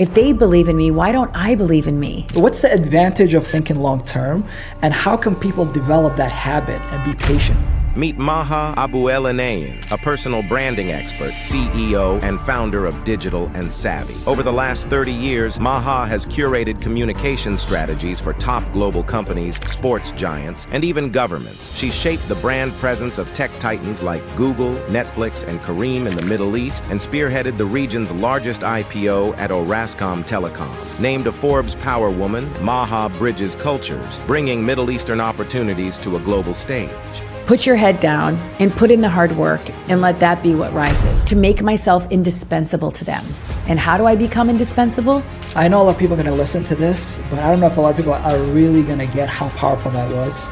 If they believe in me, why don't I believe in me? What's the advantage of thinking long term, and how can people develop that habit and be patient? Meet Maha Abuelanian, a personal branding expert, CEO, and founder of Digital and Savvy. Over the last 30 years, Maha has curated communication strategies for top global companies, sports giants, and even governments. She shaped the brand presence of tech titans like Google, Netflix, and Careem in the Middle East, and spearheaded the region's largest IPO at Orascom Telecom. Named a Forbes Power Woman, Maha bridges cultures, bringing Middle Eastern opportunities to a global stage. Put your head down and put in the hard work and let that be what rises. To make myself indispensable to them. And how do I become indispensable? I know a lot of people are going to listen to this, but I don't know if a lot of people are really going to get how powerful that was.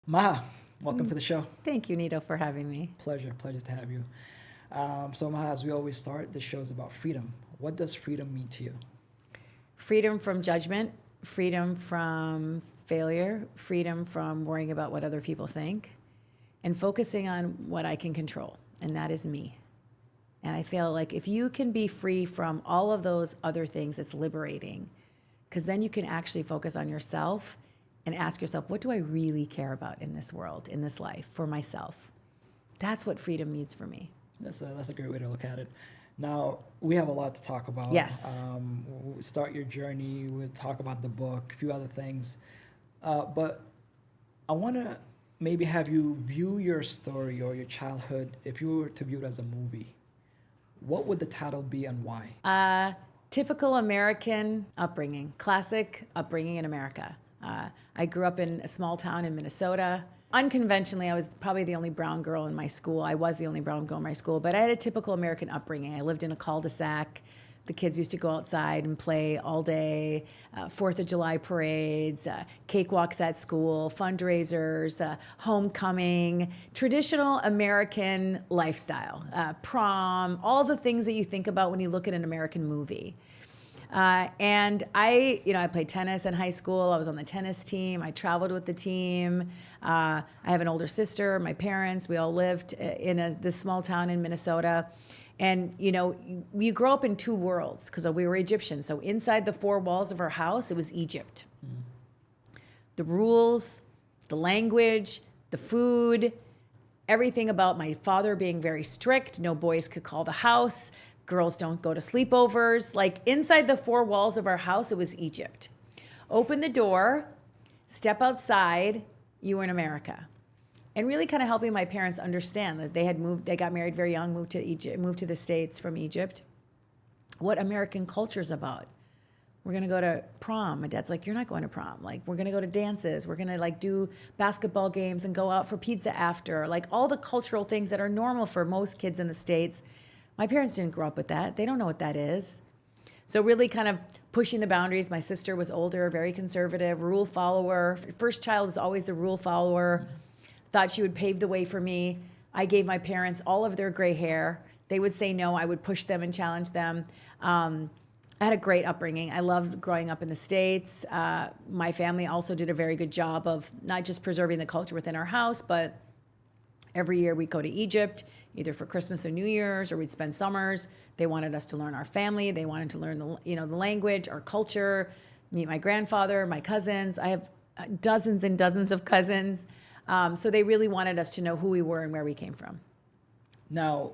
Maha, welcome to the show. Thank you, Nido, for having me. Pleasure to have you. So Maha, as we always start, this show is about freedom. What does freedom mean to you? Freedom from judgment, freedom from failure, freedom from worrying about what other people think, and focusing on what I can control, and that is me. And I feel like if you can be free from all of those other things, it's liberating, because then you can actually focus on yourself and ask yourself, what do I really care about in this world, in this life, for myself? That's what freedom means for me. That's a great way to look at it. Now, we have a lot to talk about. Yes. We'll start your journey, we'll talk about the book, a few other things. But I want to maybe have you view your story or your childhood, if you were to view it as a movie. What would the title be and why? Typical American upbringing, classic upbringing in America. I grew up in a small town in Minnesota. Unconventionally, I was probably the only brown girl in my school. I was the only brown girl in my school, but I had a typical American upbringing. I lived in a cul-de-sac. The kids used to go outside and play all day, 4th of July parades, cakewalks at school, fundraisers, homecoming, traditional American lifestyle, prom, all the things that you think about when you look at an American movie. And I played tennis in high school. I was on the tennis team. I traveled with the team. I have an older sister, my parents, we all lived in this small town in Minnesota. And, we grow up in two worlds because we were Egyptian. So inside the four walls of our house, it was Egypt. The rules, the language, the food, everything about my father being very strict. No boys could call the house. Girls don't go to sleepovers. Like inside the four walls of our house, it was Egypt. Open the door, step outside, you were in America. And really kind of helping my parents understand that they got married very young, moved to the States from Egypt. What American culture is about. We're going to go to prom. My dad's like, you're not going to prom. Like, we're going to go to dances. We're going to do basketball games and go out for pizza after. Like all the cultural things that are normal for most kids in the States. My parents didn't grow up with that. They don't know what that is. So really kind of pushing the boundaries. My sister was older, very conservative, rule follower. First child is always the rule follower. Thought she would pave the way for me. I gave my parents all of their gray hair. They would say no. I would push them and challenge them. I had a great upbringing. I loved growing up in the States. My family also did a very good job of not just preserving the culture within our house, but every year we'd go to Egypt, either for Christmas or New Year's, or we'd spend summers. They wanted us to learn our family. They wanted to learn the language, our culture, meet my grandfather, my cousins. I have dozens and dozens of cousins. So they really wanted us to know who we were and where we came from. Now,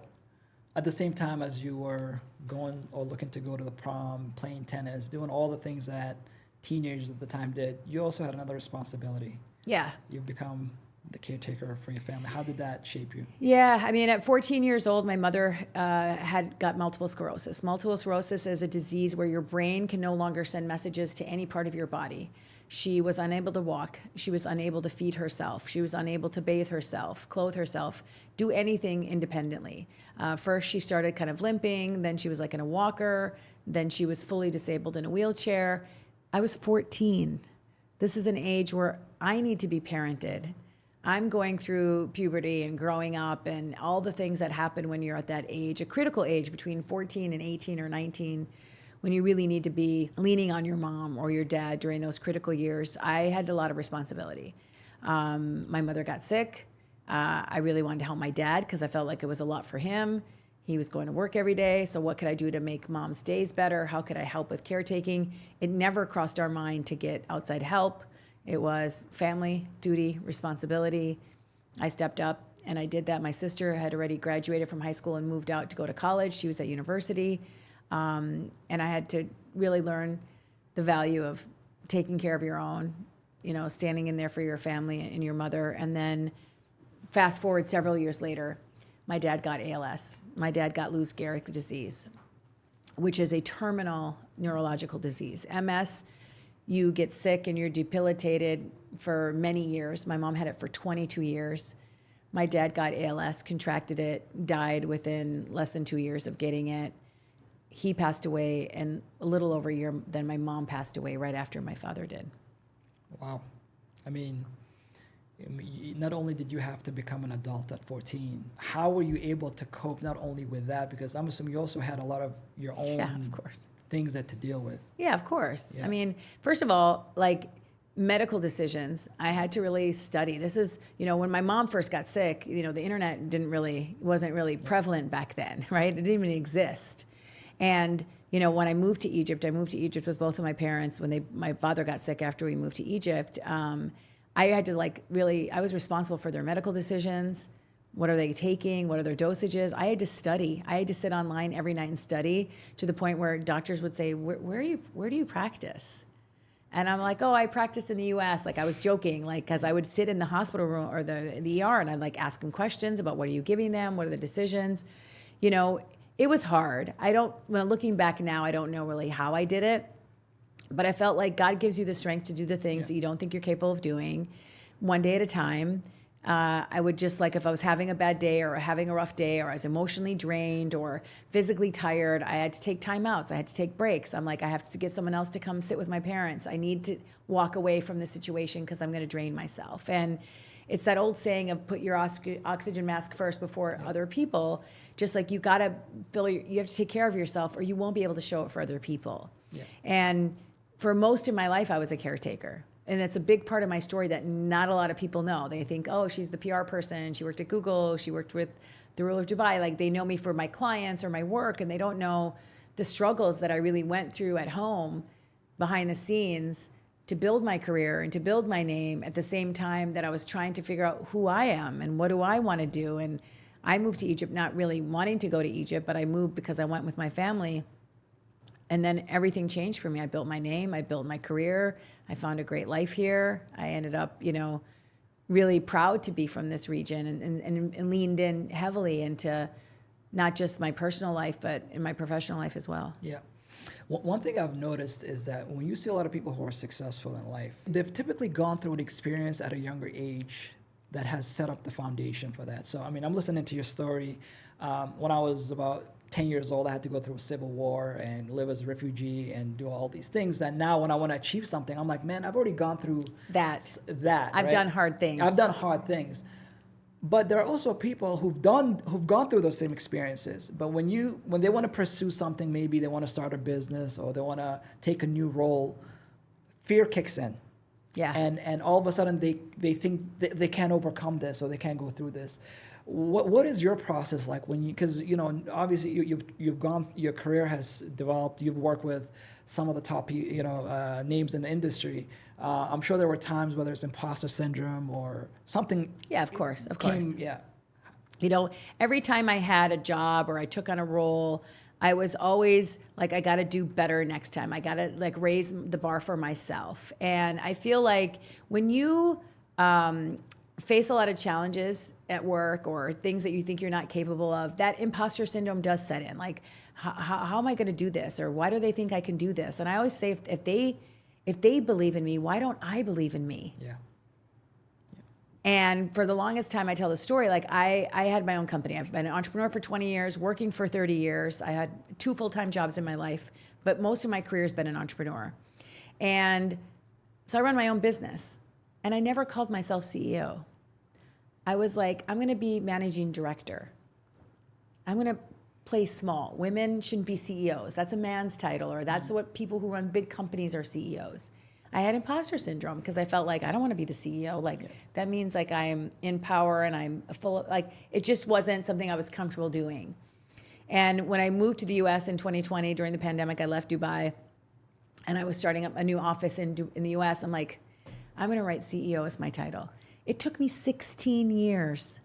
at the same time as you were going or looking to go to the prom, playing tennis, doing all the things that teenagers at the time did, you also had another responsibility. Yeah. You've become the caretaker for your family. How did that shape you? Yeah, I mean, at 14 years old, my mother had got multiple sclerosis. Multiple sclerosis is a disease where your brain can no longer send messages to any part of your body. She was unable to walk. She was unable to feed herself. She was unable to bathe herself, clothe herself, do anything independently. First, she started kind of limping. Then she was like in a walker. Then she was fully disabled in a wheelchair. I was 14. This is an age where I need to be parented. I'm going through puberty and growing up and all the things that happen when you're at that age, a critical age between 14 and 18 or 19, when you really need to be leaning on your mom or your dad during those critical years. I had a lot of responsibility. My mother got sick. I really wanted to help my dad because I felt like it was a lot for him. He was going to work every day. So what could I do to make mom's days better? How could I help with caretaking? It never crossed our mind to get outside help. It was family, duty, responsibility. I stepped up and I did that. My sister had already graduated from high school and moved out to go to college. She was at university. And I had to really learn the value of taking care of your own, standing in there for your family and your mother. And then fast forward several years later, my dad got ALS. My dad got Lou Gehrig's disease, which is a terminal neurological disease. MS, you get sick and you're debilitated for many years. My mom had it for 22 years. My dad got ALS, contracted it, died within less than 2 years of getting it. He passed away, and a little over a year, then my mom passed away right after my father did. Wow. I mean, not only did you have to become an adult at 14, how were you able to cope not only with that, because I'm assuming you also had a lot of your own of course. Things that to deal with. Yeah, of course. Yeah. I mean, first of all, medical decisions, I had to really study. This is, when my mom first got sick, the internet wasn't really prevalent back then, right? It didn't even exist. And, when I moved to Egypt with both of my parents. When my father got sick after we moved to Egypt, I had to I was responsible for their medical decisions. What are they taking? What are their dosages? I had to study. I had to sit online every night and study, to the point where doctors would say, where do you practice? And I'm like, oh, I practice in the U.S. I was joking, because I would sit in the hospital room or the ER, and I'd ask them questions about what are you giving them? What are the decisions? It was hard. When I'm looking back now, I don't know really how I did it, but I felt like God gives you the strength to do the things that you don't think you're capable of doing, one day at a time. I would just if I was having a bad day or having a rough day, or I was emotionally drained or physically tired, I had to take time outs. I had to take breaks. I'm I have to get someone else to come sit with my parents. I need to walk away from the situation because I'm going to drain myself. And it's that old saying of put your oxygen mask first before other people. Just you gotta you have to take care of yourself, or you won't be able to show it for other people. Yeah. And for most of my life, I was a caretaker. And that's a big part of my story that not a lot of people know. They think, oh, she's the PR person. She worked at Google. She worked with the ruler of Dubai. They know me for my clients or my work, and they don't know the struggles that I really went through at home behind the scenes to build my career and to build my name at the same time that I was trying to figure out who I am and what do I want to do. And I moved to Egypt not really wanting to go to Egypt, but I moved because I went with my family. And then everything changed for me. I built my name. I built my career. I found a great life here. I ended up, really proud to be from this region, and leaned in heavily into not just my personal life, but in my professional life as well. Yeah. One thing I've noticed is that when you see a lot of people who are successful in life, they've typically gone through an experience at a younger age that has set up the foundation for that. So, I'm listening to your story. When I was about 10 years old, I had to go through a civil war and live as a refugee and do all these things that now when I want to achieve something, I'm like, man, I've already gone through that. I've done hard things. I've done hard things. But there are also people who've gone through those same experiences. But when they want to pursue something, maybe they want to start a business or they want to take a new role, fear kicks in. Yeah. And all of a sudden they think they can't overcome this or they can't go through this. What is your process like when because obviously your career has developed. You've worked with some of the top names in the industry. I'm sure there were times whether it's imposter syndrome or something. Yeah, of course. Yeah. Every time I had a job or I took on a role, I was always I got to do better next time. I got to raise the bar for myself. And I feel like when you face a lot of challenges at work or things that you think you're not capable of, that imposter syndrome does set in. How am I going to do this? Or why do they think I can do this? And I always say, if they believe in me, why don't I believe in me? Yeah. And for the longest time, I tell the story, I had my own company. I've been an entrepreneur for 20 years, working for 30 years. I had 2 full-time jobs in my life, but most of my career has been an entrepreneur. And so I run my own business, and I never called myself CEO. I was I'm going to be managing director. I'm going to play small. Women shouldn't be CEOs. That's a man's title, or that's what people who run big companies are CEOs. I had imposter syndrome because I felt I don't want to be the CEO. That means I'm in power and I'm full of, it just wasn't something I was comfortable doing. And when I moved to the US in 2020 during the pandemic, I left Dubai and I was starting up a new office in the US. I'm like, I'm going to write CEO as my title. It took me 16 years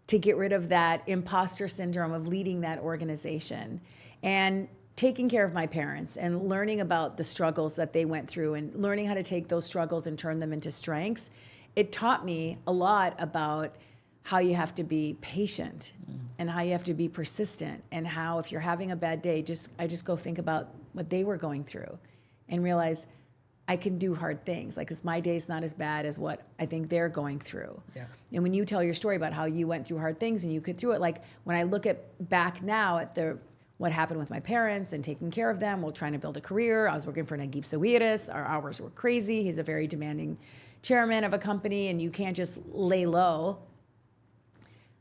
to get rid of that imposter syndrome of leading that organization and taking care of my parents and learning about the struggles that they went through and learning how to take those struggles and turn them into strengths. It taught me a lot about how you have to be patient and how you have to be persistent, and how if you're having a bad day, I just go think about what they were going through and realize I can do hard things. Like, 'cause my day's not as bad as what I think they're going through. Yeah. And when you tell your story about how you went through hard things and you could through it, like when I look back now at what happened with my parents and taking care of them while trying to build a career. I was working for Naguib Sawiris. Our hours were crazy. He's a very demanding chairman of a company, and you can't just lay low.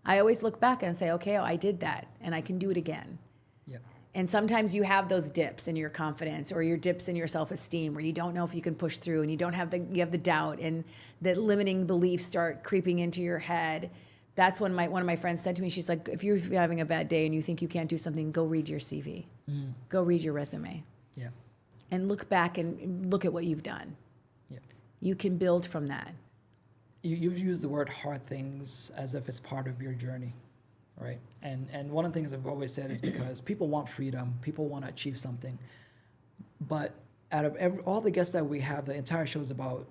I always look back and say, okay, I did that and I can do it again. Yeah. And sometimes you have those dips in your confidence or your dips in your self-esteem where you don't know if you can push through, and you have the doubt, and the limiting beliefs start creeping into your head. That's when one of my friends said to me, she's like, if you're having a bad day and you think you can't do something, go read your CV. Go read your resume. Yeah. And look back and look at what you've done. Yeah. You can build from that. You've used the word hard things as if it's part of your journey, right? And one of the things I've always said is because people want freedom, people want to achieve something. But out of all the guests that we have, the entire show is about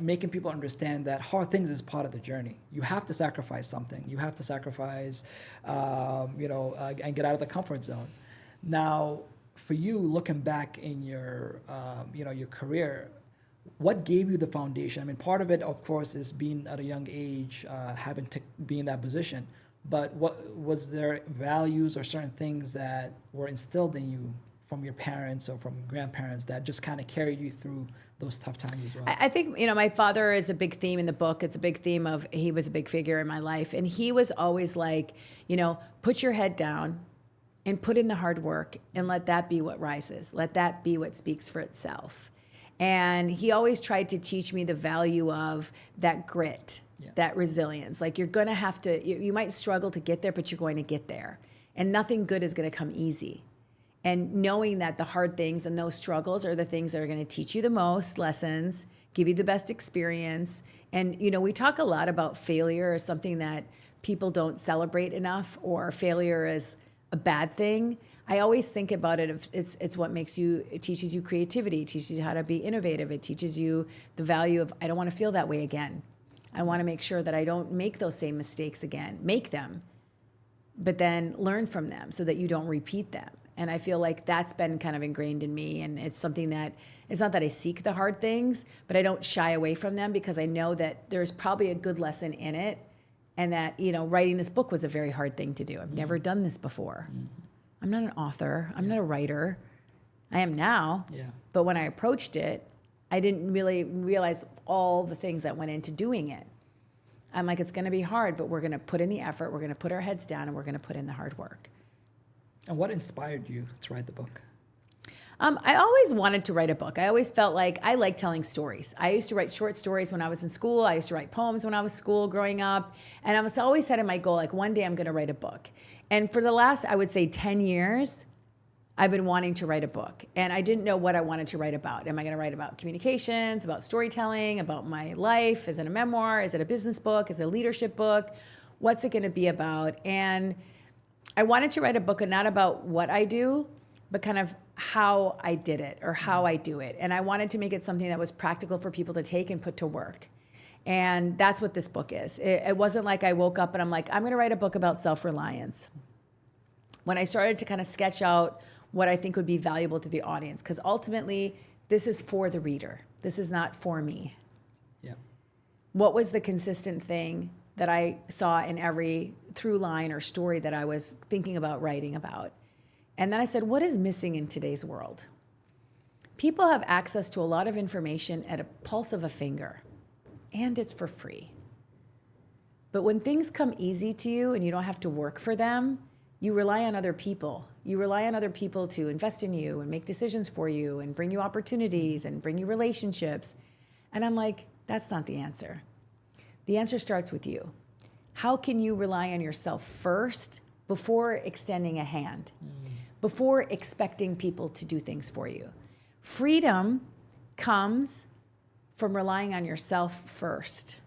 making people understand that hard things is part of the journey. You have to sacrifice something. You have to sacrifice, and get out of the comfort zone. Now, for you, looking back in your career, what gave you the foundation? I mean, part of it, of course, is being at a young age, having to be in that position. But what was there values or certain things that were instilled in you from your parents or from grandparents that just kind of carried you through those tough times as well? I think, my father is a big theme in the book. It's a big theme of, he was a big figure in my life. And he was always like, put your head down and put in the hard work and let that be what rises. Let that be what speaks for itself. And he always tried to teach me the value of that grit, that resilience. Like, you're going to have to, you might struggle to get there, but you're going to get there. And nothing good is going to come easy. And knowing that the hard things and those struggles are the things that are going to teach you the most lessons, give you the best experience. And, we talk a lot about failure as something that people don't celebrate enough, or failure is a bad thing. I always think about it, it's what it teaches you creativity, it teaches you how to be innovative, it teaches you the value of, I don't want to feel that way again. I want to make sure that I don't make those same mistakes again. Make them, but then learn from them so that you don't repeat them. And I feel like that's been kind of ingrained in me, and it's something that, it's not that I seek the hard things, but I don't shy away from them, because I know that there's probably a good lesson in it, and that, writing this book was a very hard thing to do. I've never done this before. I'm not an author. I'm not a writer. I am now. Yeah. But when I approached it, I didn't really realize all the things that went into doing it. I'm like, it's going to be hard, but we're going to put in the effort. We're going to put our heads down, and we're going to put in the hard work. And what inspired you to write the book? I always wanted to write a book. I always felt like I like telling stories. I used to write short stories when I was in school. I used to write poems when I was in school growing up. And I was always set in my goal, like, one day I'm going to write a book. And for the last, I would say 10 years, I've been wanting to write a book. And I didn't know what I wanted to write about. Am I going to write about communications, about storytelling, about my life? Is it a memoir? Is it a business book? Is it a leadership book? What's it going to be about? And I wanted to write a book not about what I do, but kind of how I did it or how I do it. And I wanted to make it something that was practical for people to take and put to work. And that's what this book is. It wasn't like I woke up and I'm like, I'm going to write a book about self-reliance. When I started to kind of sketch out what I think would be valuable to the audience, because ultimately this is for the reader. This is not for me. Yeah. What was the consistent thing that I saw in every through line or story that I was thinking about writing about? And then I said, what is missing in today's world? People have access to a lot of information at a pulse of a finger, and it's for free. But when things come easy to you and you don't have to work for them, you rely on other people. You rely on other people to invest in you and make decisions for you and bring you opportunities and bring you relationships. And I'm like, that's not the answer. The answer starts with you. How can you rely on yourself first before extending a hand, before expecting people to do things for you. Freedom comes from relying on yourself first.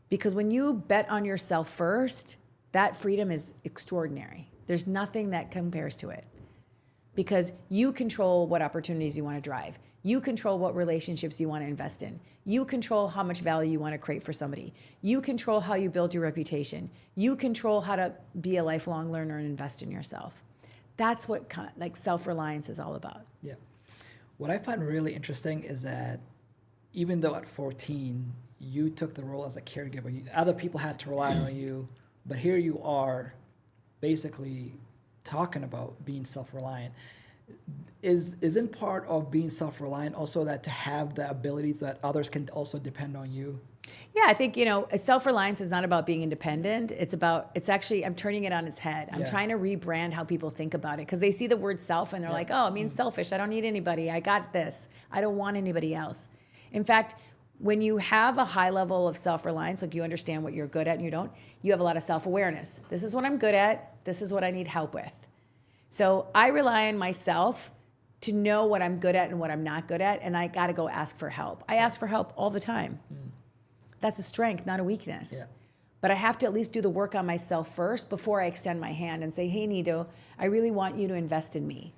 Because when you bet on yourself first, that freedom is extraordinary. There's nothing that compares to it. Because you control what opportunities you want to drive. You control what relationships you want to invest in. You control how much value you want to create for somebody. You control how you build your reputation. You control how to be a lifelong learner and invest in yourself. That's what like self-reliance is all about. Yeah. What I find really interesting is that even though at 14, you took the role as a caregiver, other people had to rely on you, but here you are basically talking about being self-reliant. Isn't part of being self-reliant also that to have the abilities that others can also depend on you? Yeah, I think, self-reliance is not about being independent. It's actually, I'm turning it on its head. I'm trying to rebrand how people think about it because they see the word self and they're like, oh, it means selfish. I don't need anybody. I got this. I don't want anybody else. In fact, when you have a high level of self-reliance, like you understand what you're good at and you don't, you have a lot of self-awareness. This is what I'm good at. This is what I need help with. So I rely on myself to know what I'm good at and what I'm not good at, and I got to go ask for help. I ask for help all the time. That's a strength, not a weakness. Yeah. But I have to at least do the work on myself first before I extend my hand and say, hey, Nido, I really want you to invest in me.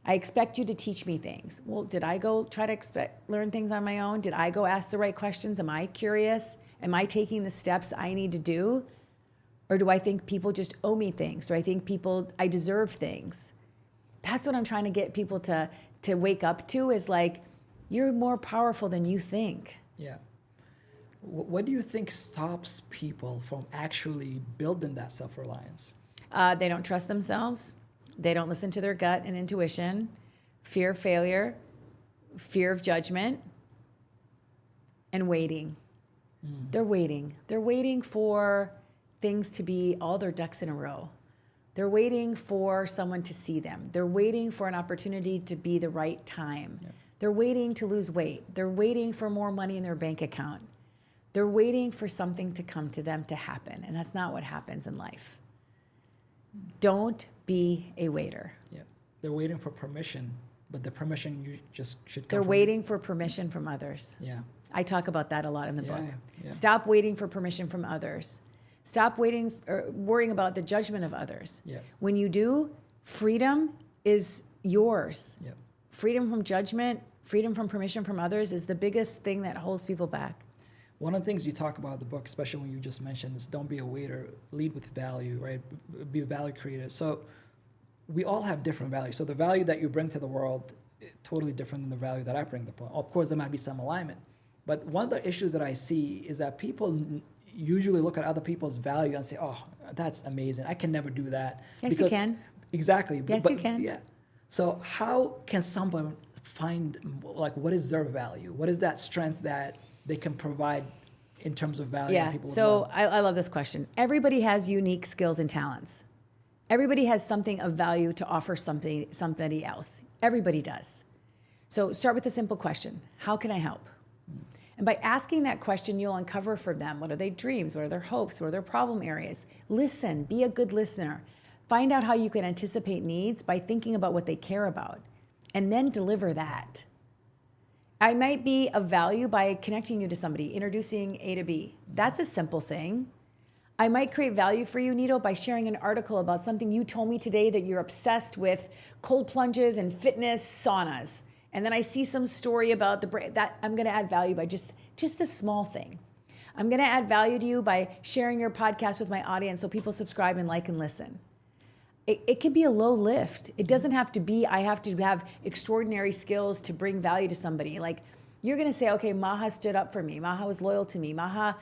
I expect you to teach me things. Well, did I go try to learn things on my own? Did I go ask the right questions? Am I curious? Am I taking the steps I need to do? Or do I think people just owe me things? Do I think I deserve things? That's what I'm trying to get people to wake up to is like, you're more powerful than you think. Yeah. What do you think stops people from actually building that self-reliance? They don't trust themselves. They don't listen to their gut and intuition, fear of failure, fear of judgment, and waiting. They're waiting. They're waiting for things to be all their ducks in a row. They're waiting for someone to see them. They're waiting for an opportunity to be the right time. Yeah. They're waiting to lose weight. They're waiting for more money in their bank account. They're waiting for something to come to them to happen, and that's not what happens in life. Don't be a waiter. Yeah, they're waiting for permission, but the permission you just should come They're waiting for permission from others. Yeah. I talk about that a lot in the book. Yeah. Stop waiting for permission from others. Stop waiting or worrying about the judgment of others. Yeah. When you do, freedom is yours. Yeah. Freedom from judgment, freedom from permission from others is the biggest thing that holds people back. One of the things you talk about in the book, especially when you just mentioned, is don't be a waiter, lead with value, right? Be a value creator. So we all have different values. So the value that you bring to the world is totally different than the value that I bring to the world. Of course, there might be some alignment. But one of the issues that I see is that people usually look at other people's value and say, oh, that's amazing. I can never do that. Yes, you can. Exactly. Yes, you can. Yeah. So how can someone find, like, what is their value? What is that strength that they can provide in terms of value? Yeah, so I love this question. Everybody has unique skills and talents. Everybody has something of value to offer somebody else. Everybody does. So start with a simple question. How can I help? And by asking that question, you'll uncover for them, what are their dreams? What are their hopes? What are their problem areas? Listen, be a good listener. Find out how you can anticipate needs by thinking about what they care about, and then deliver that. I might be of value by connecting you to somebody, introducing A to B. That's a simple thing. I might create value for you, Nido, by sharing an article about something you told me today that you're obsessed with, cold plunges and fitness saunas. And then I see some story about that I'm going to add value by just a small thing. I'm going to add value to you by sharing your podcast with my audience so people subscribe and like and listen. It can be a low lift. It doesn't have to be, I have to have extraordinary skills to bring value to somebody. Like, you're going to say, okay, Maha stood up for me. Maha was loyal to me. Maha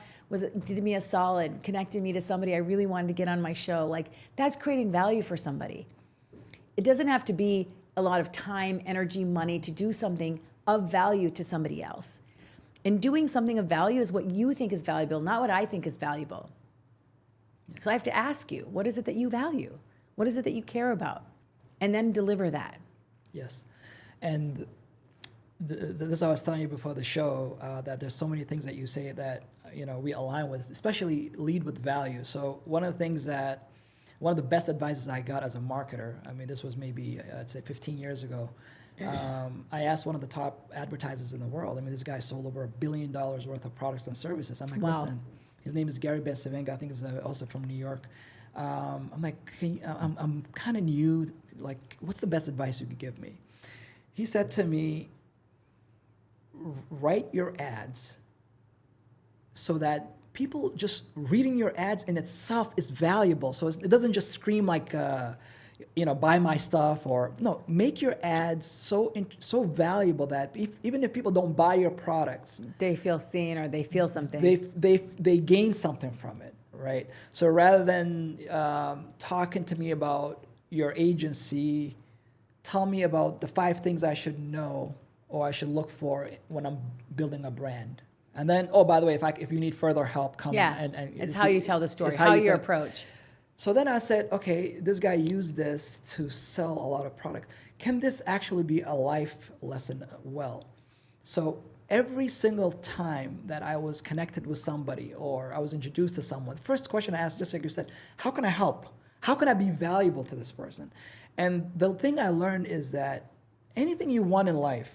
did me a solid, connected me to somebody I really wanted to get on my show. Like, that's creating value for somebody. It doesn't have to be a lot of time, energy, money to do something of value to somebody else. And doing something of value is what you think is valuable, not what I think is valuable. So I have to ask you, what is it that you value? What is it that you care about? And then deliver that. Yes. And this I was telling you before the show, that there's so many things that you say that we align with, especially lead with value. So one of the things that one of the best advices I got as a marketer, I mean, this was maybe, I'd say 15 years ago. I asked one of the top advertisers in the world. I mean, this guy sold over $1 billion worth of products and services. I'm like, Wow. listen, his name is GaryVee's. I think he's also from New York. I'm like, I'm kind of new. Like, what's the best advice you could give me? He said to me, write your ads so that people just reading your ads in itself is valuable. So it doesn't just scream like, buy my stuff, or no, make your ads so valuable that even if people don't buy your products, They feel seen or they feel something. they gain something from it, right? So rather than talking to me about your agency, tell me about the 5 things I should know or I should look for when I'm building a brand. And then, oh, by the way, if you need further help, come. Yeah, and it's how you tell the story, it's how you tell- approach. So then I said, okay, this guy used this to sell a lot of product. Can this actually be a life lesson well? So every single time that I was connected with somebody or I was introduced to someone, the first question I asked, just like you said, how can I help? How can I be valuable to this person? And the thing I learned is that anything you want in life,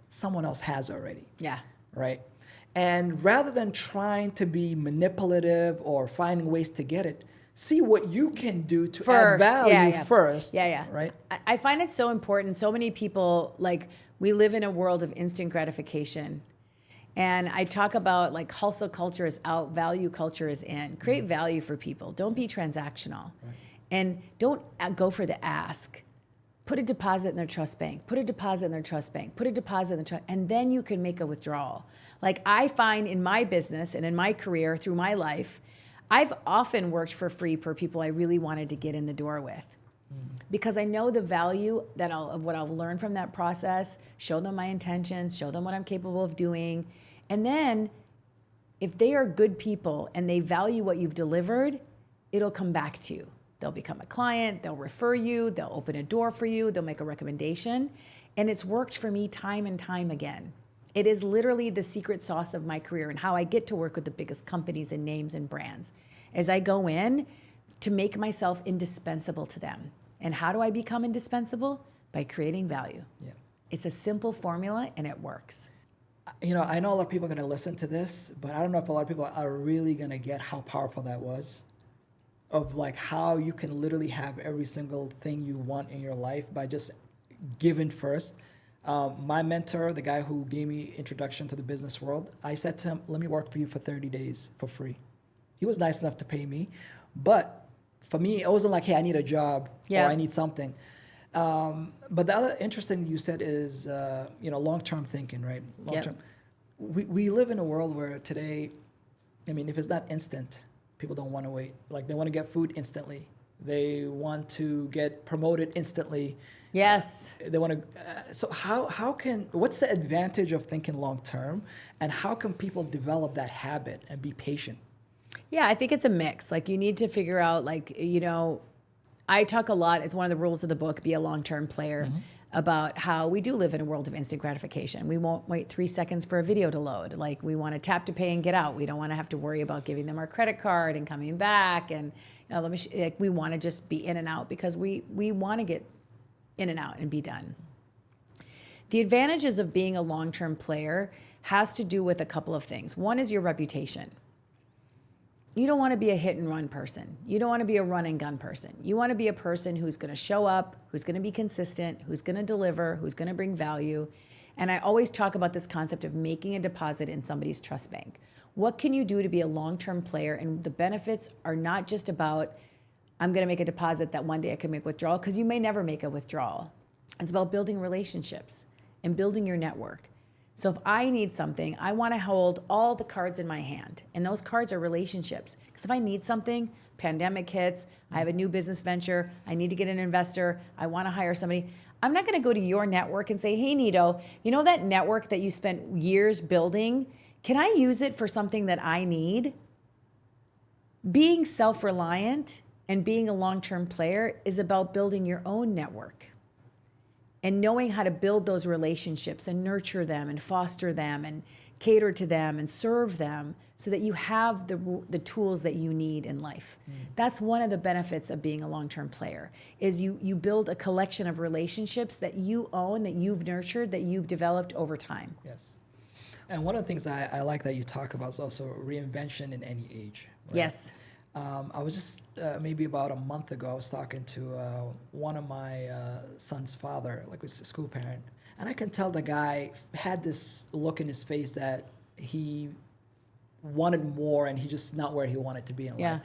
someone else has already. Yeah. Right? And rather than trying to be manipulative or finding ways to get it, see what you can do to add value first. Yeah. Right? I find it so important. So many people, like, we live in a world of instant gratification. And I talk about, like, hustle culture is out, value culture is in. Create value for people. Don't be transactional. Right. And don't go for the ask. Put a deposit in their trust bank. Put a deposit in their trust bank. Put a deposit in the trust, and then you can make a withdrawal. Like, I find in my business and in my career through my life, I've often worked for free for people I really wanted to get in the door with. Because I know the value of what I'll learn from that process, show them my intentions, show them what I'm capable of doing. And then if they are good people and they value what you've delivered, it'll come back to you. They'll become a client, they'll refer you, they'll open a door for you, they'll make a recommendation. And it's worked for me time and time again. It is literally the secret sauce of my career and how I get to work with the biggest companies and names and brands, as I go in to make myself indispensable to them. And how do I become indispensable? By creating value. Yeah. It's a simple formula and it works. You know, I know a lot of people are going to listen to this, but I don't know if a lot of people are really going to get how powerful that was. Of like how you can literally have every single thing you want in your life by just giving first. My mentor, the guy who gave me introduction to the business world, I said to him, let me work for you for 30 days for free. He was nice enough to pay me. But for me, it wasn't like, hey, I need a job or I need something. But the other interesting thing you said is, long-term thinking, right? Long-term. Yep. We live in a world where today, I mean, if it's not instant, people don't want to wait. Like, they want to get food instantly. They want to get promoted instantly. Yes. They want to. So what's the advantage of thinking long term, and how can people develop that habit and be patient? Yeah, I think it's a mix. Like, you need to figure out, I talk a lot, it's one of the rules of the book, be a long-term player, about how we do live in a world of instant gratification. We won't wait 3 seconds for a video to load. Like, we want to tap to pay and get out. We don't want to have to worry about giving them our credit card and coming back. And we want to just be in and out because we want to get in and out and be done. The advantages of being a long-term player has to do with a couple of things. One is your reputation. You don't want to be a hit and run person. You don't want to be a run and gun person. You want to be a person who's going to show up, who's going to be consistent, who's going to deliver, who's going to bring value. And I always talk about this concept of making a deposit in somebody's trust bank. What can you do to be a long-term player? And the benefits are not just about, I'm going to make a deposit that one day I can make withdrawal, because you may never make a withdrawal. It's about building relationships and building your network. So if I need something, I want to hold all the cards in my hand. And those cards are relationships. Because if I need something, pandemic hits, I have a new business venture, I need to get an investor, I want to hire somebody, I'm not going to go to your network and say, hey, Nido, you know that network that you spent years building? Can I use it for something that I need? Being self-reliant and being a long-term player is about building your own network and knowing how to build those relationships and nurture them and foster them and cater to them and serve them so that you have the tools that you need in life. That's one of the benefits of being a long-term player, is you build a collection of relationships that you own, that you've nurtured, that you've developed over time. Yes. And one of the things I like that you talk about is also reinvention in any age. Right? Yes. I was just maybe about a month ago, I was talking to one of my son's father, like a school parent, and I can tell the guy had this look in his face that he wanted more and he's just not where he wanted to be in life.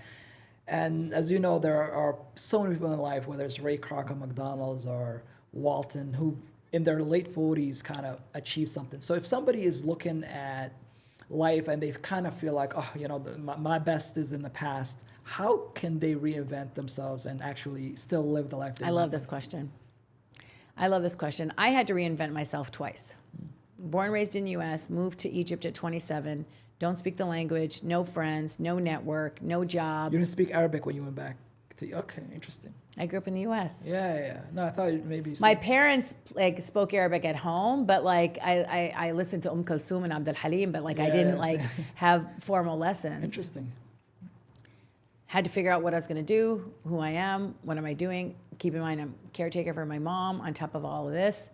And as you know, there are so many people in life, whether it's Ray Kroc at McDonald's or Walton, who in their late 40s kind of achieved something. So if somebody is looking at life and they kind of feel like, oh, you know, my best is in the past, how can they reinvent themselves and actually still live the life they want? I love this question. I had to reinvent myself twice. Born, raised in the U.S., moved to Egypt at 27, don't speak the language, no friends, no network, no job. You didn't speak Arabic when you went back to, okay, interesting. I grew up in the U.S. Yeah. No, I thought maybe... My parents like spoke Arabic at home, but like I listened to Kulthum and Abdul Halim, but like I didn't like have formal lessons. Interesting. Had to figure out what I was going to do, who I am, what am I doing. Keep in mind, I'm caretaker for my mom on top of all of this.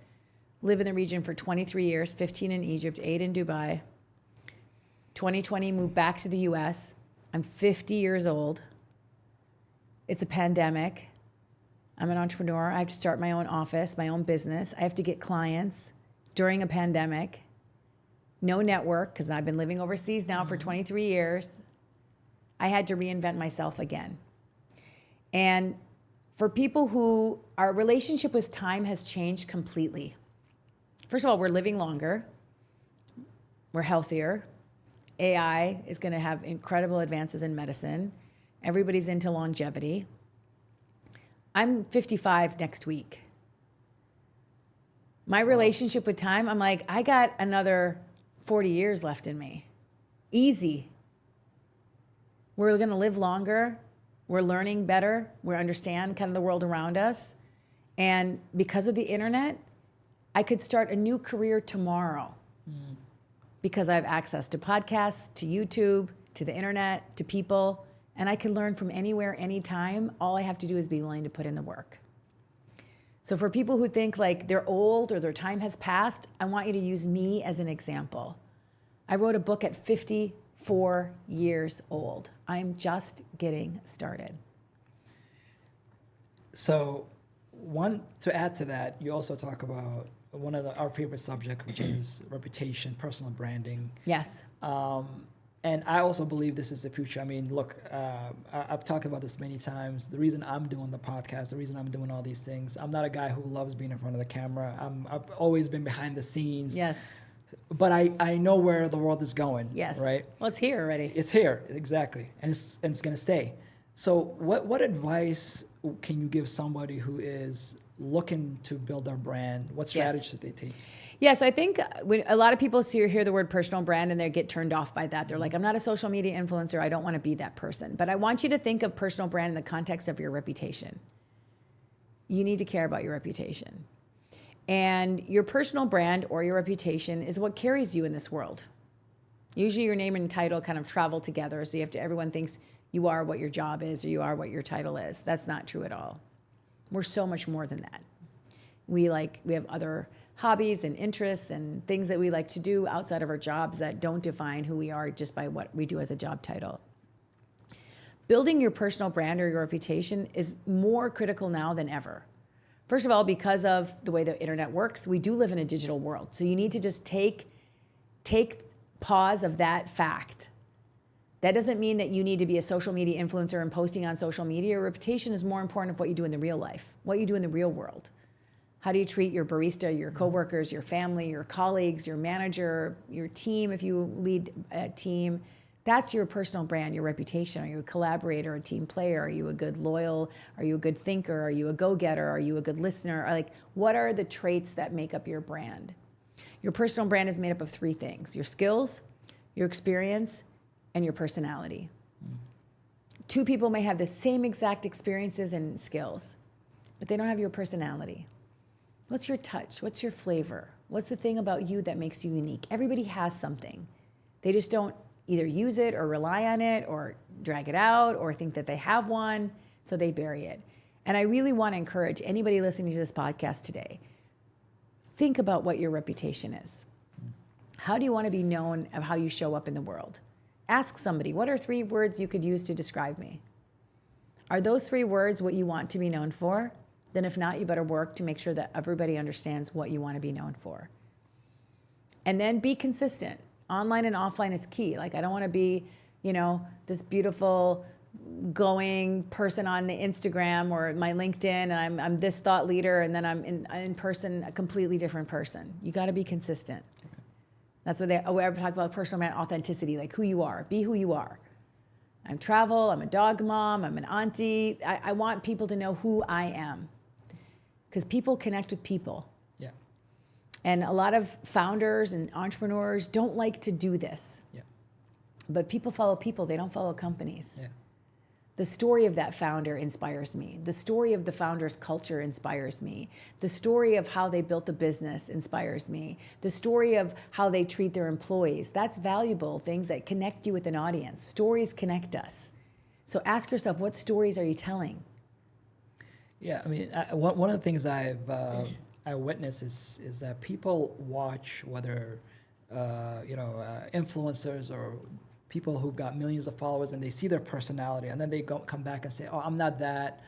Live in the region for 23 years, 15 in Egypt, 8 in Dubai. 2020, moved back to the US. I'm 50 years old. It's a pandemic. I'm an entrepreneur. I have to start my own office, my own business. I have to get clients during a pandemic. No network, because I've been living overseas now for 23 years. I had to reinvent myself again. And for people who, our relationship with time has changed completely. First of all, we're living longer. We're healthier. AI is going to have incredible advances in medicine. Everybody's into longevity. I'm 55 next week. My relationship with time, I'm like, I got another 40 years left in me. Easy. We're going to live longer. We're learning better. We understand kind of the world around us. And because of the internet, I could start a new career tomorrow because I have access to podcasts, to YouTube, to the internet, to people, and I can learn from anywhere, anytime. All I have to do is be willing to put in the work. So for people who think like they're old or their time has passed, I want you to use me as an example. I wrote a book at 54 years old. I'm just getting started. So to add to that, you also talk about one of our favorite subject, which is reputation, personal branding. Yes. And I also believe this is the future. I mean, look, I've talked about this many times. The reason I'm doing the podcast, the reason I'm doing all these things, I'm not a guy who loves being in front of the camera. I've always been behind the scenes. Yes. But I know where the world is going. Yes. Right? Well, it's here already. It's here, exactly. And it's going to stay. So what advice can you give somebody who is looking to build their brand? What strategies should they take? Yeah, so I think when a lot of people hear the word personal brand and they get turned off by that. They're like, I'm not a social media influencer. I don't want to be that person. But I want you to think of personal brand in the context of your reputation. You need to care about your reputation. And your personal brand or your reputation is what carries you in this world. Usually your name and title kind of travel together. So everyone thinks you are what your job is or you are what your title is. That's not true at all. We're so much more than that. We have other hobbies and interests and things that we like to do outside of our jobs that don't define who we are just by what we do as a job title. Building your personal brand or your reputation is more critical now than ever. First of all, because of the way the internet works, we do live in a digital world. So you need to just take pause of that fact. That doesn't mean that you need to be a social media influencer and posting on social media. Your reputation is more important of what you do in the real life, what you do in the real world. How do you treat your barista, your coworkers, your family, your colleagues, your manager, your team if you lead a team? That's your personal brand, your reputation. Are you a collaborator, a team player? Are you a good loyal? Are you a good thinker? Are you a go-getter? Are you a good listener? What are the traits that make up your brand? Your personal brand is made up of 3 things: your skills, your experience, and your personality. 2 people may have the same exact experiences and skills, but they don't have your personality. What's your touch? What's your flavor? What's the thing about you that makes you unique? Everybody has something. They just don't either use it or rely on it or drag it out or think that they have one, so they bury it. And I really want to encourage anybody listening to this podcast today, think about what your reputation is. How do you want to be known of how you show up in the world? Ask somebody, what are 3 words you could use to describe me? Are those 3 words what you want to be known for? Then if not, you better work to make sure that everybody understands what you want to be known for. And then be consistent. Online and offline is key. Like, I don't want to be, this beautiful, glowing person on the Instagram or my LinkedIn, and I'm this thought leader, and then I'm in person a completely different person. You got to be consistent. Okay. That's what we ever talk about personal brand authenticity, like who you are. Be who you are. I'm travel. I'm a dog mom. I'm an auntie. I want people to know who I am, because people connect with people. Yeah. And a lot of founders and entrepreneurs don't like to do this. Yeah. But people follow people. They don't follow companies. Yeah. The story of that founder inspires me. The story of the founder's culture inspires me. The story of how they built a business inspires me. The story of how they treat their employees. That's valuable, things that connect you with an audience. Stories connect us. So ask yourself, what stories are you telling? Yeah, I mean, one of the things I witness is that people watch whether, influencers or people who've got millions of followers, and they see their personality, and then they come back and say, oh, I'm not that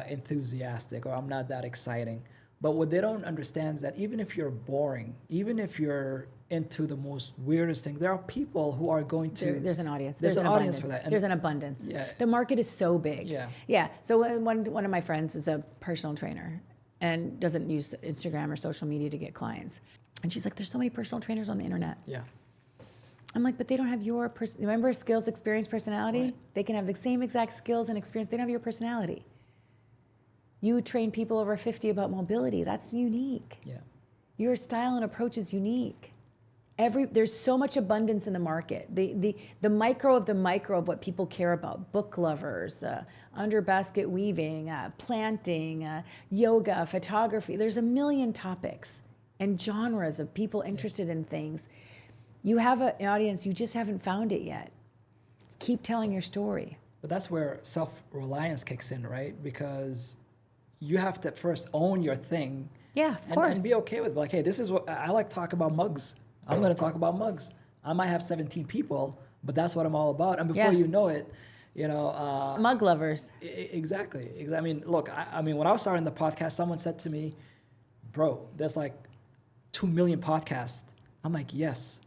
enthusiastic, or I'm not that exciting. But what they don't understand is that even if you're boring, even if you're into the most weirdest things, there are people who are going to... There's an audience. There's an audience abundance for that. There's an abundance. Yeah. The market is so big. Yeah. Yeah. So one of my friends is a personal trainer and doesn't use Instagram or social media to get clients. And she's like, there's so many personal trainers on the internet. Yeah. I'm like, but they don't have your remember skills, experience, personality? Right. They can have the same exact skills and experience. They don't have your personality. You train people over 50 about mobility. That's unique. Yeah. Your style and approach is unique. There's so much abundance in the market. The micro of what people care about. Book lovers, under basket weaving, planting, yoga, photography. There's a million topics and genres of people interested in things. You have an audience, you just haven't found it yet. Keep telling your story. But that's where self-reliance kicks in, right? Because you have to first own your thing. Yeah, of course. And be okay with, like, hey, this is what I like to talk about mugs. I'm going to talk about mugs. I might have 17 people, but that's what I'm all about. And before you know it, mug lovers. Exactly. I mean, look, I mean, when I was starting the podcast, someone said to me, bro, there's like 2 million podcasts. I'm like, yes,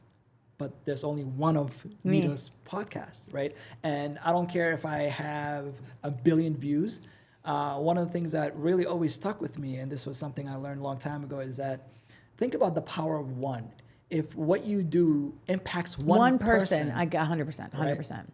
but there's only one of Nido's podcasts, right? And I don't care if I have 1 billion views. One of the things that really always stuck with me, and this was something I learned a long time ago, is that think about the power of one. If what you do impacts one person, I got 100%. Right?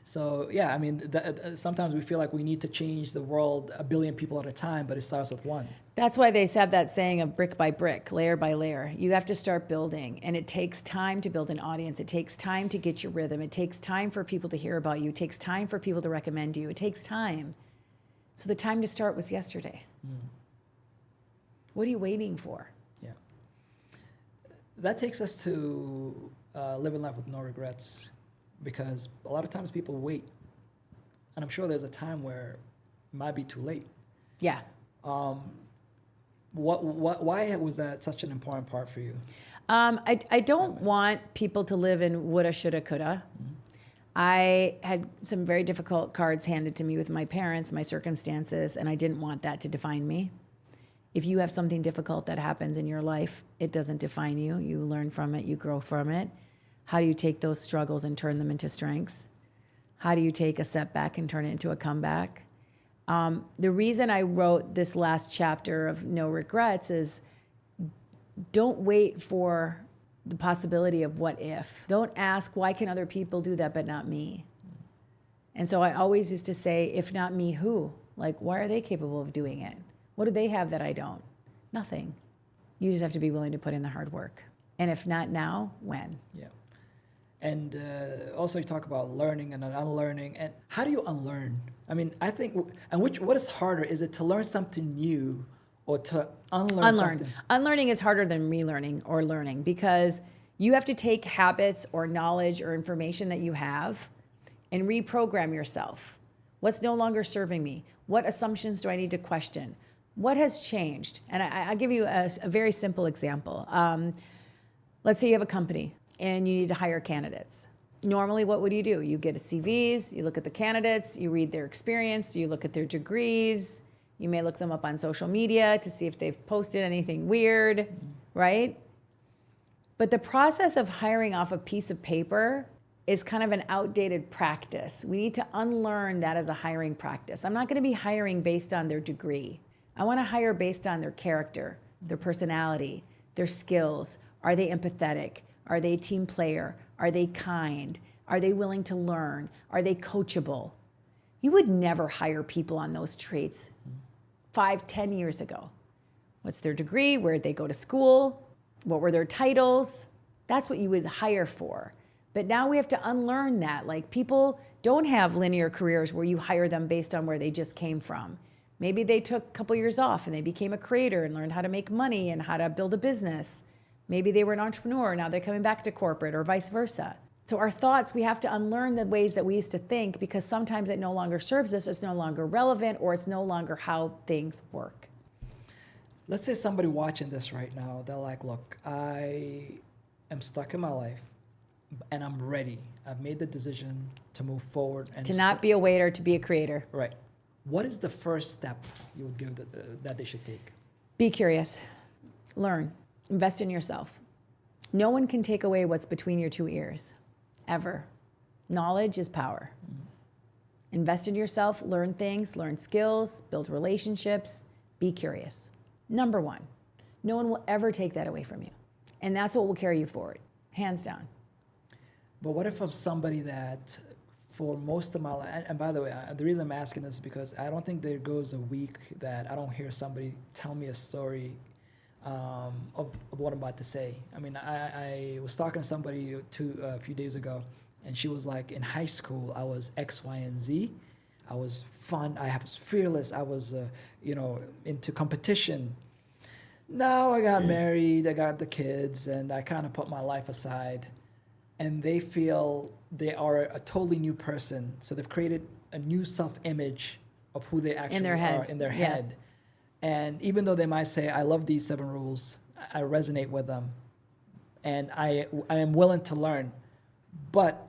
So yeah, I mean, sometimes we feel like we need to change the world 1 billion people at a time, but it starts with one. That's why they have that saying of brick by brick, layer by layer. You have to start building, and it takes time to build an audience. It takes time to get your rhythm. It takes time for people to hear about you. It takes time for people to recommend you. It takes time. So the time to start was yesterday. What are you waiting for? Yeah. That takes us to living life with no regrets, because a lot of times people wait. And I'm sure there's a time where it might be too late. Yeah. Why was that such an important part for you? I don't want people to live in woulda, shoulda, coulda. I had some very difficult cards handed to me with my parents, my circumstances, and I didn't want that to define me. If you have something difficult that happens in your life, it doesn't define you. You learn from it, you grow from it. How do you take those struggles and turn them into strengths? How do you take a setback and turn it into a comeback? The reason I wrote this last chapter of No Regrets is don't wait for the possibility of what if. Don't ask, why can other people do that but not me? And so I always used to say, if not me, who? Like, why are they capable of doing it? What do they have that I don't? Nothing. You just have to be willing to put in the hard work. And if not now, when? Yeah. And also you talk about learning and unlearning. And how do you unlearn? I mean, I think, what is harder? Is it to learn something new, or to unlearn Unlearn. something? Unlearning is harder than relearning or learning because you have to take habits or knowledge or information that you have and reprogram yourself. What's no longer serving me? What assumptions do I need to question? What has changed? And I'll give you a very simple example. Let's say you have a company and you need to hire candidates. Normally, what would you do? You get a CVs, you look at the candidates, you read their experience, you look at their degrees, you may look them up on social media to see if they've posted anything weird, right? But the process of hiring off a piece of paper is kind of an outdated practice. We need to unlearn that as a hiring practice. I'm not going to be hiring based on their degree. I want to hire based on their character, their personality, their skills. Are they empathetic? Are they a team player? Are they kind? Are they willing to learn? Are they coachable? You would never hire people on those traits 5, 10 years ago. What's their degree? Where did they go to school? What were their titles? That's what you would hire for. But now we have to unlearn that. Like, people don't have linear careers where you hire them based on where they just came from. Maybe they took a couple years off and they became a creator and learned how to make money and how to build a business. Maybe they were an entrepreneur, now they're coming back to corporate, or vice versa. So our thoughts, we have to unlearn the ways that we used to think, because sometimes it no longer serves us, it's no longer relevant, or it's no longer how things work. Let's say somebody watching this right now, they're like, look, I am stuck in my life and I'm ready. I've made the decision to move forward. And To not be a waiter, to be a creator. Right. What is the first step you would give that they should take? Be curious. Learn. Invest in yourself. No one can take away what's between your 2 ears, ever. Knowledge is power. Invest in yourself, learn things, learn skills, build relationships, be curious. Number one, no one will ever take that away from you. And that's what will carry you forward, hands down. But what if I'm somebody that, for most of my life, and by the way, the reason I'm asking this is because I don't think there goes a week that I don't hear somebody tell me a story of what I'm about to say. I mean, I was talking to somebody a few days ago, and she was like, in high school, I was X, Y, and Z. I was fun. I was fearless. I was, into competition. Now I got married. I got the kids, and I kind of put my life aside. And they feel they are a totally new person. So they've created a new self-image of who they actually are in their head. And even though they might say, I love these 7 rules, I resonate with them, and I am willing to learn, but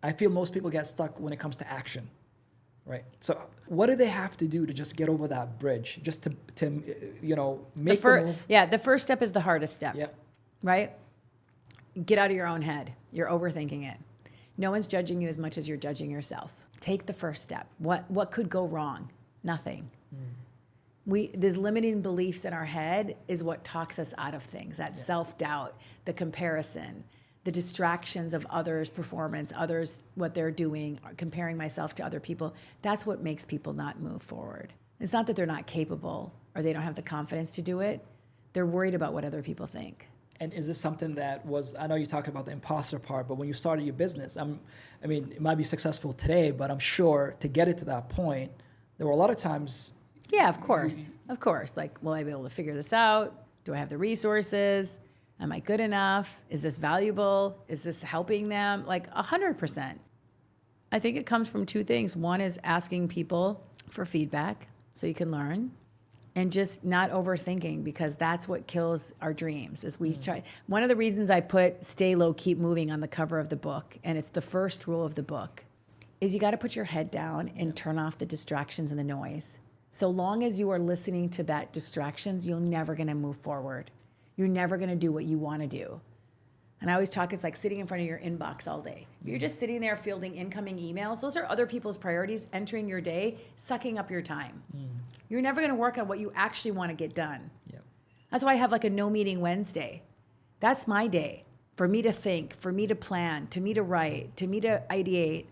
I feel most people get stuck when it comes to action, right? So what do they have to do to just get over that bridge, just to make the move? Yeah, the first step is the hardest step, Yep. right? Get out of your own head. You're overthinking it. No one's judging you as much as you're judging yourself. Take the first step. What could go wrong? Nothing. These limiting beliefs in our head is what talks us out of things. That self-doubt, the comparison, the distractions of others' performance, others, what they're doing, comparing myself to other people. That's what makes people not move forward. It's not that they're not capable or they don't have the confidence to do it. They're worried about what other people think. And is this something that was, I know you talked about the imposter part, but when you started your business, it might be successful today, but I'm sure to get it to that point, there were a lot of times. Yeah, of course. Of course. Like, will I be able to figure this out? Do I have the resources? Am I good enough? Is this valuable? Is this helping them? Like 100%. I think it comes from 2 things. One is asking people for feedback so you can learn, and just not overthinking, because that's what kills our dreams. Is we try. One of the reasons I put stay low, keep moving on the cover of the book, and it's the first rule of the book, is you got to put your head down and turn off the distractions and the noise. So long as you are listening to that distractions, you're never going to move forward. You're never going to do what you want to do. And I always talk, it's like sitting in front of your inbox all day. If you're just sitting there fielding incoming emails, those are other people's priorities entering your day, sucking up your time. You're never going to work on what you actually want to get done. Yep. That's why I have like a no meeting Wednesday. That's my day for me to think, for me to plan, to me to write, to me to ideate.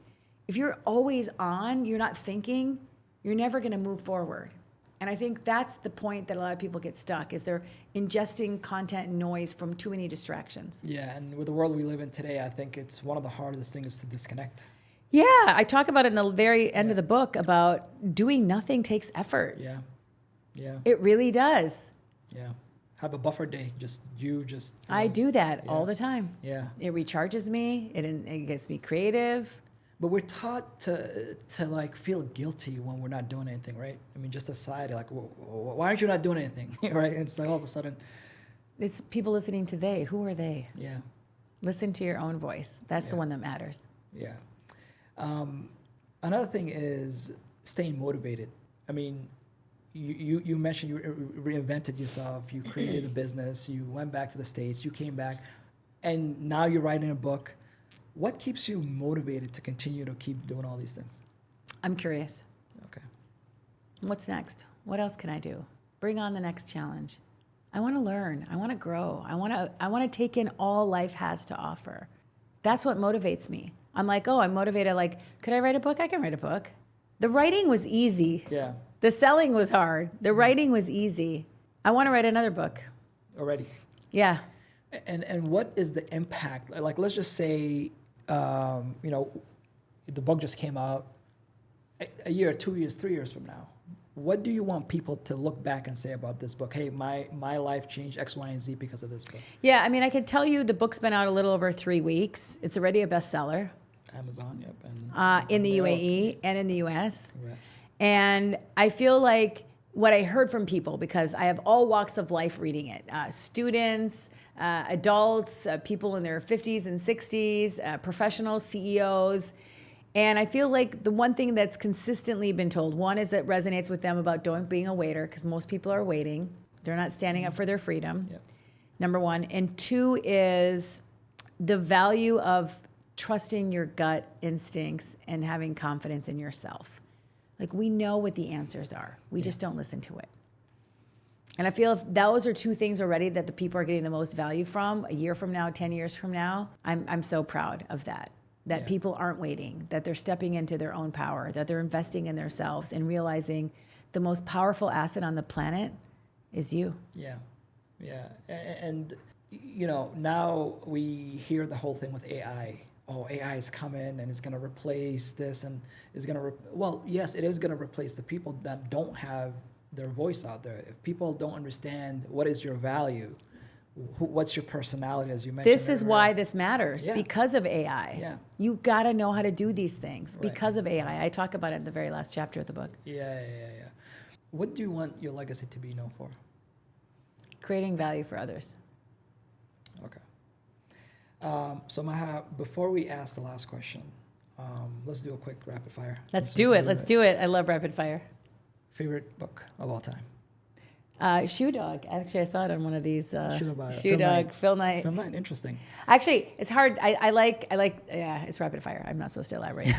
If you're always on, you're not thinking, you're never going to move forward. And I think that's the point that a lot of people get stuck, is they're ingesting content and noise from too many distractions. Yeah, and with the world we live in today, I think it's one of the hardest things to disconnect. Yeah, I talk about it in the very end of the book about doing nothing takes effort. Yeah. Yeah. It really does. Yeah. Have a buffer day. Just I do that yeah. all the time. Yeah. It recharges me. It gets me creative. But we're taught to like feel guilty when we're not doing anything, right? I mean, just society, like, why aren't you not doing anything, right? It's like all of a sudden, It's people listening to they. Who are they? yeah, Listen to your own voice. That's the Yeah. one that matters. yeah. Another thing is staying motivated. I mean, you mentioned you reinvented yourself. You created a business. You went back to the States. You came back, and now you're writing a book. What keeps you motivated to continue to keep doing all these things? I'm curious. Okay. What's next? What else can I do? Bring on the next challenge. I want to learn. I want to grow. I want to take in all life has to offer. That's what motivates me. I'm like, oh, I'm motivated. Like, could I write a book? I can write a book. The writing was easy. Yeah. The selling was hard. The writing was easy. I want to write another book. Already. Yeah. And what is the impact? Like, let's just say, you know, the book just came out a year, 2 years, 3 years from now. What do you want people to look back and say about this book? Hey, my life changed X, Y, and Z because of this book. Yeah, I mean, I could tell you the book's been out a little over 3 weeks. It's already a bestseller Amazon, yep. And in the New York. UAE and in the US. Congrats. And I feel like what I heard from people, because I have all walks of life reading it, students, adults, people in their 50s and 60s, professionals, CEOs. And I feel like the one thing that's consistently been told, one is that resonates with them about being a waiter, because most people are waiting. They're not standing up for their freedom, Yep. number one. And two is the value of trusting your gut instincts and having confidence in yourself. Like, we know what the answers are. We just don't listen to it. And I feel if those are two things already that the people are getting the most value from a year from now, 10 years from now, I'm so proud of that. That people aren't waiting, that they're stepping into their own power, that they're investing in themselves and realizing the most powerful asset on the planet is you. Yeah, yeah. And, you know, now we hear the whole thing with AI. Oh, AI is coming and it's going to replace this and is going to, well, yes, it is going to replace the people that don't have their voice out there. If people don't understand what is your value, what's your personality, as you mentioned. This is why this matters, Yeah. because of AI. Yeah. You got to know how to do these things Right. because of AI. I talk about it in the very last chapter of the book. Yeah. What do you want your legacy to be known for? Creating value for others. Okay. So Maha, before we ask the last question, let's do a quick rapid fire. Let's since do we're it. doing Let's do it. I love rapid fire. Favorite book of all time? Shoe Dog. Actually, I saw it on one of these. Shoe Shoe Dog, Phil Knight. Film Night, interesting. Actually, it's hard. I like, yeah, it's rapid fire. I'm not supposed to elaborate.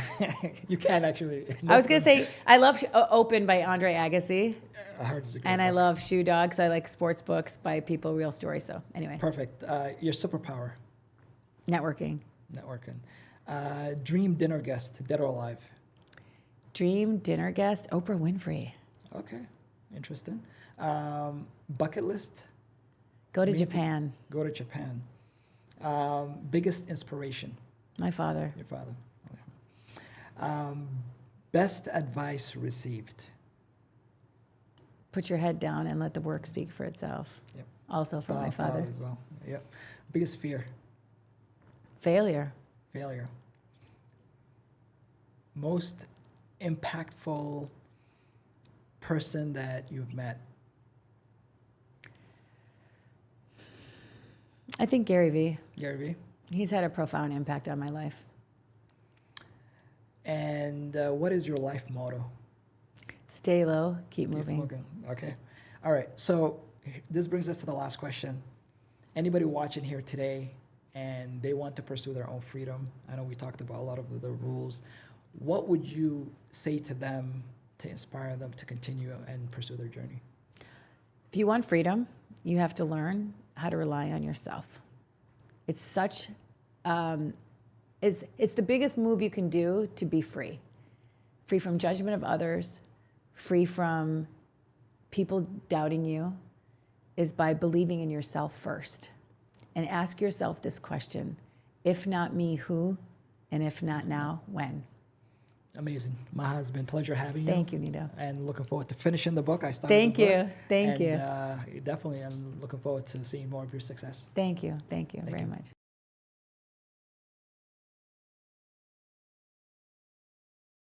You can actually. I was going to say, I love Open by Andre Agassi, Hard to disagree. and I love Shoe Dog, so I like sports books by people, real stories. So anyways, Perfect. Your superpower, networking. networking. Dream dinner guest, dead or alive? Dream dinner guest, Oprah Winfrey. Okay, interesting. Bucket list, Go to Maybe. Japan. go to Japan. Biggest inspiration, My father. your father. Okay. Best advice received. Put your head down and let the work speak for itself. Yep. Also from my father. as well. Yep. Biggest fear, Failure. failure. Most impactful person that you've met. I think Gary Vee. Gary Vee. He's had a profound impact on my life. And what is your life motto? Stay low, keep Keep moving. moving. Okay. All right. So this brings us to the last question. Anybody watching here today and they want to pursue their own freedom, I know we talked about a lot of the rules. What would you say to them to inspire them to continue and pursue their journey? If you want freedom, you have to learn how to rely on yourself. It's such, it's the biggest move you can do to be free. Free from judgment of others, free from people doubting you, is by believing in yourself first. And ask yourself this question: if not me, who? And if not now, when? Amazing. Maha, it's been a pleasure having you. Thank you, Nido. And looking forward to finishing the book. I started Thank the book. you. Thank you. Definitely, I'm looking forward to seeing more of your success. Thank you. Thank you very much.